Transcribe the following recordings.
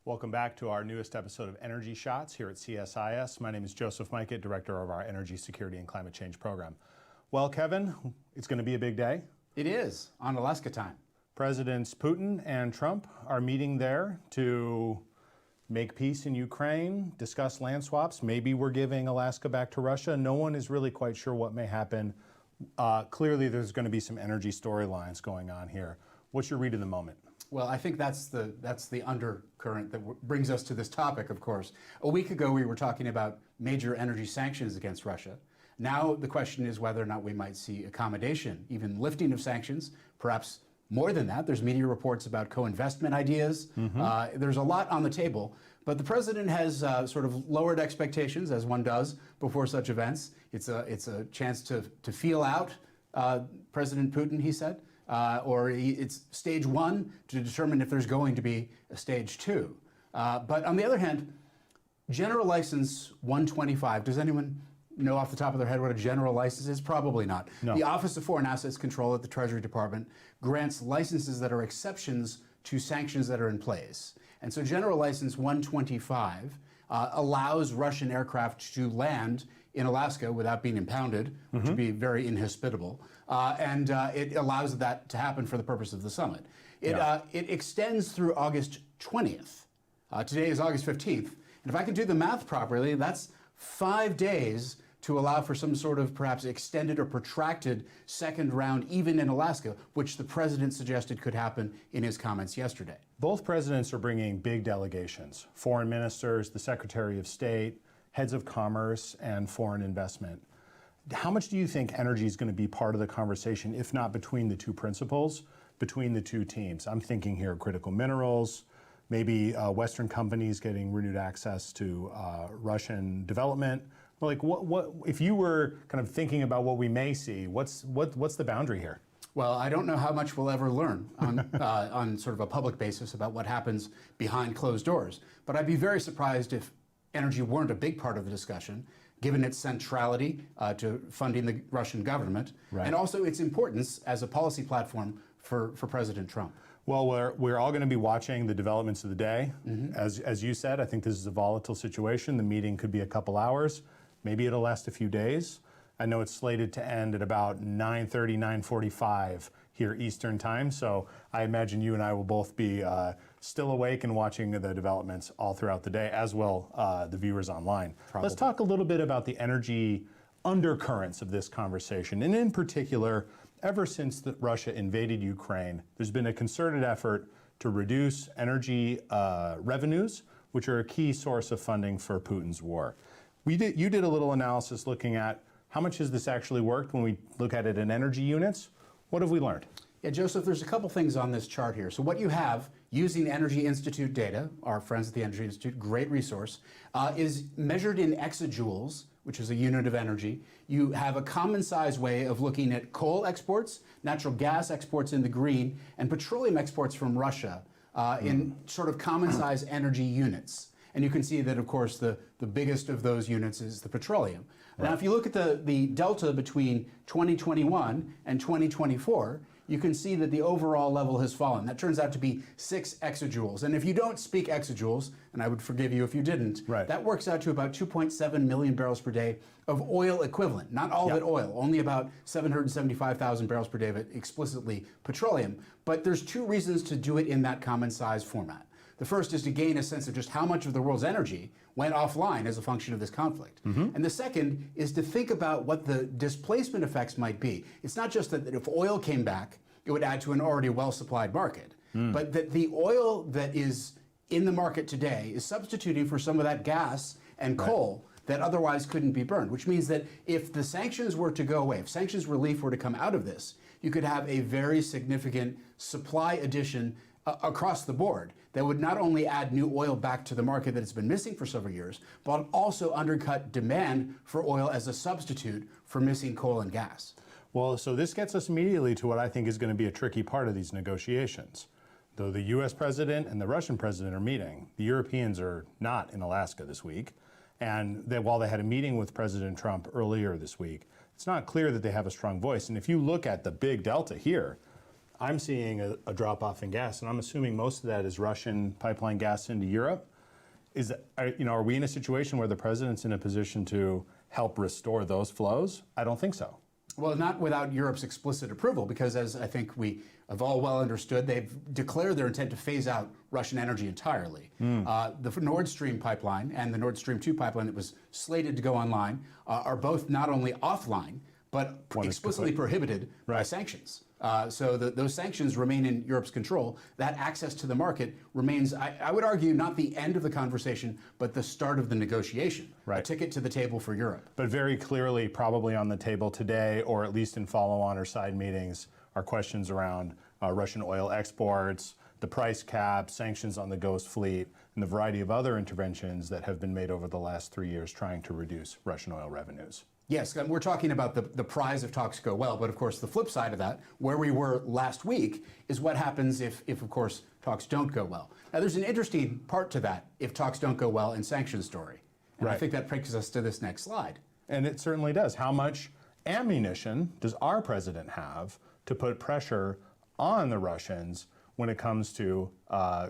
Welcome back to our newest episode of Energy Shots here at CSIS. My name is Joseph Majkut, Director of our Energy Security and Climate Change Program. Well, Kevin, it's going to be a big day. It is, on Alaska time. Presidents Putin and Trump are meeting there to make peace in Ukraine, discuss land swaps. Maybe we're giving Alaska back to Russia. No one is really quite sure what may happen. Clearly, there's going to be some energy storylines going on here. What's your read of the moment? Well, I think that's the undercurrent that brings us to this topic, of course. A week ago, we were talking about major energy sanctions against Russia. Now the question is whether or not we might see accommodation, even lifting of sanctions, perhaps more than that. There's media reports about co-investment ideas. There's a lot on the table, but the president has sort of lowered expectations, as one does before such events. It's a chance to feel out President Putin, he said. It's stage one to determine if there's going to be a stage two. But on the other hand, General License 125, does anyone know off the top of their head what a general license is? Probably not. No. The Office of Foreign Assets Control at the Treasury Department grants licenses that are exceptions to sanctions that are in place. And so General License 125 allows Russian aircraft to land in Alaska without being impounded, which would be very inhospitable. And it allows that to happen for the purpose of the summit. It extends through August 20th. Today is August 15th. And if I can do the math properly, that's 5 days to allow for some sort of perhaps extended or protracted second round, even in Alaska, which the president suggested could happen in his comments yesterday. Both presidents are bringing big delegations, foreign ministers, the Secretary of State, heads of commerce, and foreign investment. How much do you think energy is going to be part of the conversation, if not between the two principals, between the two teams? I'm thinking here critical minerals, maybe Western companies getting renewed access to Russian development. Like, what if you were kind of thinking about what we may see? What's the boundary here? Well, I don't know how much we'll ever learn on sort of a public basis about what happens behind closed doors. But I'd be very surprised if energy weren't a big part of the discussion, given its centrality to funding the Russian government, and also its importance as a policy platform for President Trump. Well, we're all going to be watching the developments of the day. As you said, I think this is a volatile situation. The meeting could be a couple hours. Maybe it'll last a few days. I know it's slated to end at about 9:30, 9:45 here Eastern time. So I imagine you and I will both be still awake and watching the developments all throughout the day, as will the viewers online. Probably. Let's talk a little bit about the energy undercurrents of this conversation. And in particular, ever since Russia invaded Ukraine, there's been a concerted effort to reduce energy revenues, which are a key source of funding for Putin's war. You did a little analysis looking at how much has this actually worked when we look at it in energy units. What have we learned? Yeah, Joseph, there's a couple things on this chart here. So what you have, using Energy Institute data, our friends at the Energy Institute, great resource, is measured in exajoules, which is a unit of energy. You have a common size way of looking at coal exports, natural gas exports in the green, and petroleum exports from Russia in sort of common size energy units. And you can see that, of course, the biggest of those units is the petroleum. Right. Now, if you look at the delta between 2021 and 2024, you can see that the overall level has fallen. That turns out to be 6 exajoules. And if you don't speak exajoules, and I would forgive you if you didn't, that works out to about 2.7 million barrels per day of oil equivalent. Not all of it oil, only about 775,000 barrels per day of it explicitly petroleum. But there's 2 reasons to do it in that common size format. The first is to gain a sense of just how much of the world's energy went offline as a function of this conflict. And the second is to think about what the displacement effects might be. It's not just that if oil came back, it would add to an already well-supplied market, but that the oil that is in the market today is substituting for some of that gas and coal that otherwise couldn't be burned, which means that if the sanctions were to go away, if sanctions relief were to come out of this, you could have a very significant supply addition across the board that would not only add new oil back to the market that has been missing for several years, but also undercut demand for oil as a substitute for missing coal and gas. Well, so this gets us immediately to what I think is going to be a tricky part of these negotiations. Though the U.S. president and the Russian president are meeting, the Europeans are not in Alaska this week. And while they had a meeting with President Trump earlier this week, it's not clear that they have a strong voice. And if you look at the big delta here, I'm seeing a drop off in gas, and I'm assuming most of that is Russian pipeline gas into Europe. Are we in a situation where the president's in a position to help restore those flows? I don't think so. Well, not without Europe's explicit approval, because as I think we have all well understood, they've declared their intent to phase out Russian energy entirely. The Nord Stream pipeline and the Nord Stream 2 pipeline that was slated to go online are both not only offline, but explicitly prohibited by sanctions. So those sanctions remain in Europe's control. That access to the market remains, I would argue, not the end of the conversation, but the start of the negotiation. A ticket to the table for Europe. But very clearly, probably on the table today, or at least in follow-on or side meetings, are questions around Russian oil exports, the price cap, sanctions on the ghost fleet, and the variety of other interventions that have been made over the last 3 years trying to reduce Russian oil revenues. Yes, we're talking about the prize if talks go well, but of course the flip side of that, where we were last week, is what happens if of course talks don't go well. Now there's an interesting part to that if talks don't go well in sanctions story. And I think that brings us to this next slide. And it certainly does. How much ammunition does our president have to put pressure on the Russians when it comes to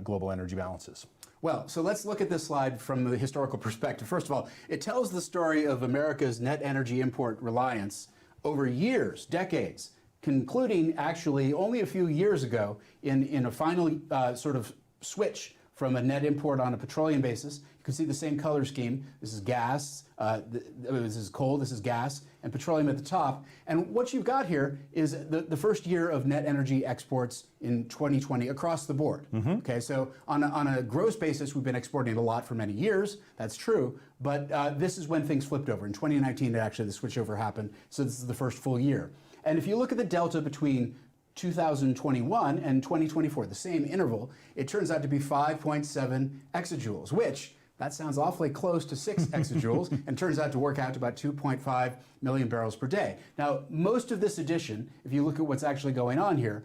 global energy balances? Well, so let's look at this slide from the historical perspective. First of all, it tells the story of America's net energy import reliance over years, decades, concluding actually only a few years ago in a final sort of switch from a net import on a petroleum basis. You can see the same color scheme. This is gas, this is coal, this is gas, and petroleum at the top. And what you've got here is the first year of net energy exports in 2020 across the board. Okay, so on a gross basis, we've been exporting a lot for many years. That's true. But this is when things flipped over. In 2019, actually, the switchover happened. So this is the first full year. And if you look at the delta between 2021 and 2024, the same interval, it turns out to be 5.7 exajoules, which that sounds awfully close to 6 exajoules and turns out to work out to about 2.5 million barrels per day. Now, most of this addition, if you look at what's actually going on here,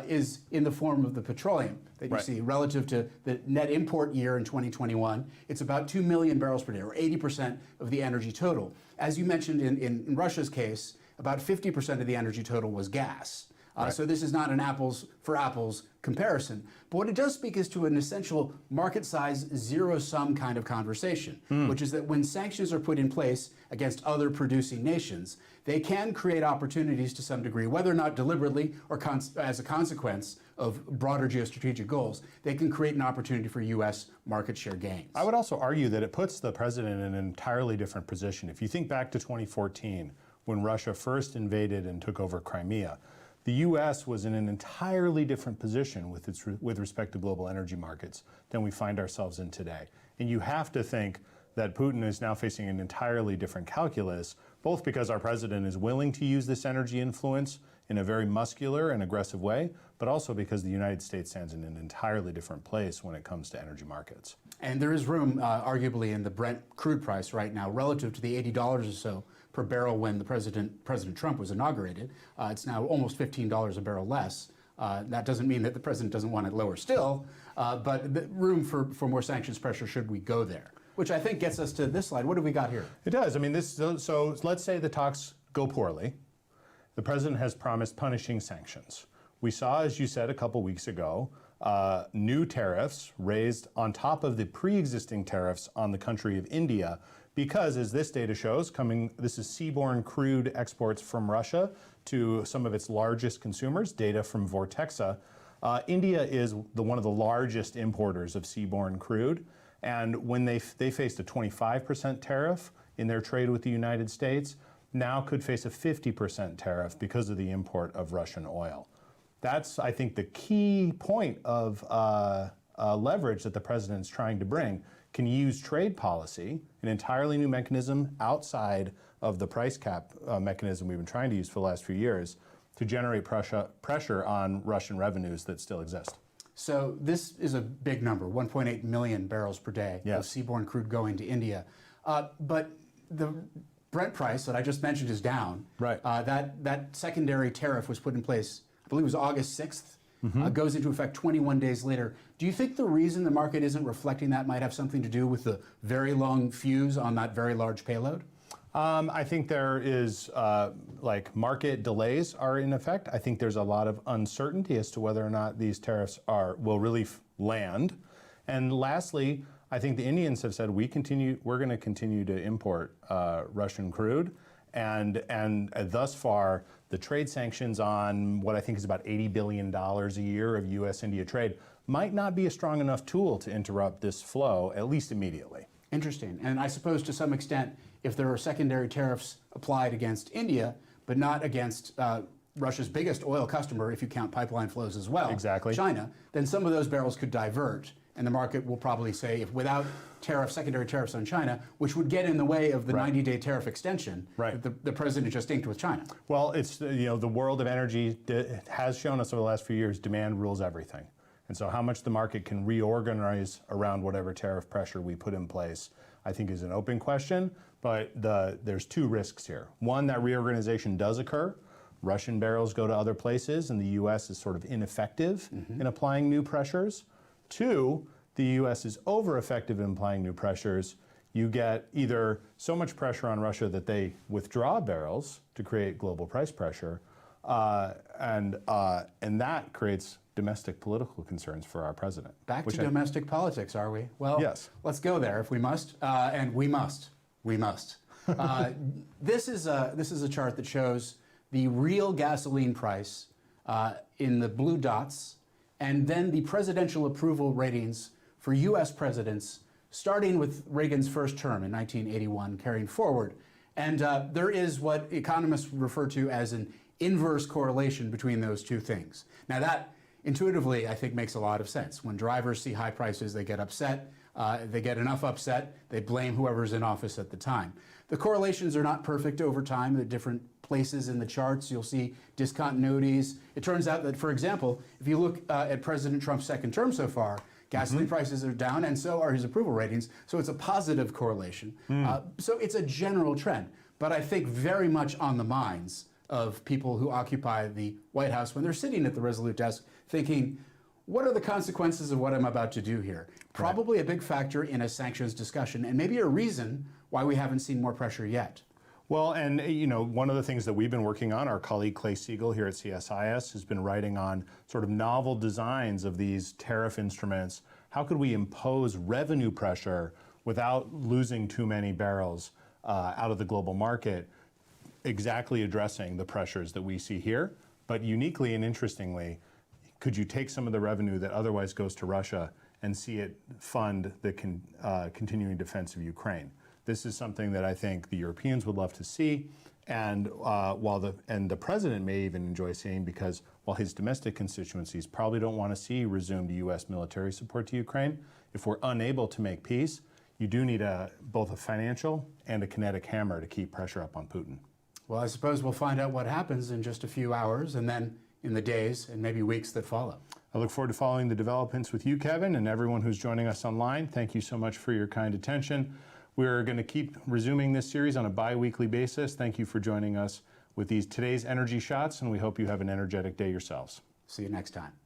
is in the form of the petroleum that you see relative to the net import year in 2021. It's about 2 million barrels per day, or 80% of the energy total. As you mentioned in Russia's case, about 50% of the energy total was gas. So this is not an apples for apples comparison. But what it does speak is to an essential market size zero-sum kind of conversation, which is that when sanctions are put in place against other producing nations, they can create opportunities to some degree, whether or not deliberately or as a consequence of broader geostrategic goals. They can create an opportunity for U.S. market share gains. I would also argue that it puts the president in an entirely different position. If you think back to 2014, when Russia first invaded and took over Crimea, the U.S. was in an entirely different position with respect to global energy markets than we find ourselves in today. And you have to think that Putin is now facing an entirely different calculus, both because our president is willing to use this energy influence in a very muscular and aggressive way, but also because the United States stands in an entirely different place when it comes to energy markets. And there is room, arguably, in the Brent crude price right now relative to the $80 or so per barrel when President Trump was inaugurated. It's now almost $15 a barrel less. That doesn't mean that the president doesn't want it lower still, but the room for more sanctions pressure should we go there, which I think gets us to this slide. What have we got here? It does. I mean, so let's say the talks go poorly. The president has promised punishing sanctions. We saw, as you said a couple weeks ago, new tariffs raised on top of the pre-existing tariffs on the country of India, because, as this data shows, this is seaborne crude exports from Russia to some of its largest consumers, data from Vortexa. India is one of the largest importers of seaborne crude, and when they faced a 25% tariff in their trade with the United States, now could face a 50% tariff because of the import of Russian oil. That's, I think, the key point of leverage that the president's trying to bring. Can use trade policy, an entirely new mechanism outside of the price cap mechanism we've been trying to use for the last few years, to generate pressure on Russian revenues that still exist. So this is a big number, 1.8 million barrels per day of seaborne crude going to India. But the Brent price that I just mentioned is down. Right. That secondary tariff was put in place, I believe it was August 6th. Goes into effect 21 days later. Do you think the reason the market isn't reflecting that might have something to do with the very long fuse on that very large payload? I think there is, like, market delays are in effect. I think there's a lot of uncertainty as to whether or not these tariffs will really land. And lastly, I think the Indians have said we're going to continue to import Russian crude. And thus far, the trade sanctions on what I think is about $80 billion a year of U.S.-India trade might not be a strong enough tool to interrupt this flow, at least immediately. Interesting. And I suppose to some extent, if there are secondary tariffs applied against India, but not against Russia's biggest oil customer, if you count pipeline flows as well, exactly, China, then some of those barrels could divert. And the market will probably say, if without secondary tariffs on China, which would get in the way of the 90-day tariff extension that the president just inked with China. Well, it's, the world of energy has shown us over the last few years, demand rules everything. And so how much the market can reorganize around whatever tariff pressure we put in place, I think is an open question. But there's two risks here. One, that reorganization does occur. Russian barrels go to other places, and the U.S. is sort of ineffective in applying new pressures. Two, the U.S. is over-effective in applying new pressures. You get either so much pressure on Russia that they withdraw barrels to create global price pressure, and that creates domestic political concerns for our president. Back to domestic politics, are we? Well, yes. Let's go there if we must, and we must. We must. This is a chart that shows the real gasoline price in the blue dots, and then the presidential approval ratings for U.S. presidents, starting with Reagan's first term in 1981, carrying forward. And there is what economists refer to as an inverse correlation between those two things. Now that, intuitively, I think makes a lot of sense. When drivers see high prices, they get upset. They get enough upset, they blame whoever's in office at the time. The correlations are not perfect over time. At different places in the charts, you'll see discontinuities. It turns out that, for example, if you look at President Trump's second term so far, gasoline prices are down, and so are his approval ratings. So it's a positive correlation. So it's a general trend, but I think very much on the minds of people who occupy the White House when they're sitting at the Resolute desk thinking, what are the consequences of what I'm about to do here? Probably a big factor in a sanctions discussion, and maybe a reason why we haven't seen more pressure yet. Well, and one of the things that we've been working on, our colleague Clay Siegel here at CSIS has been writing on sort of novel designs of these tariff instruments. How could we impose revenue pressure without losing too many barrels out of the global market, exactly addressing the pressures that we see here? But uniquely and interestingly, could you take some of the revenue that otherwise goes to Russia and see it fund the continuing defense of Ukraine? This is something that I think the Europeans would love to see, and the president may even enjoy seeing, because while his domestic constituencies probably don't want to see resumed U.S. military support to Ukraine, if we're unable to make peace, you do need both a financial and a kinetic hammer to keep pressure up on Putin. Well, I suppose we'll find out what happens in just a few hours, and then in the days and maybe weeks that follow. I look forward to following the developments with you, Kevin, and everyone who's joining us online. Thank you so much for your kind attention. We're going to keep resuming this series on a bi-weekly basis. Thank you for joining us with today's energy shots, and we hope you have an energetic day yourselves. See you next time.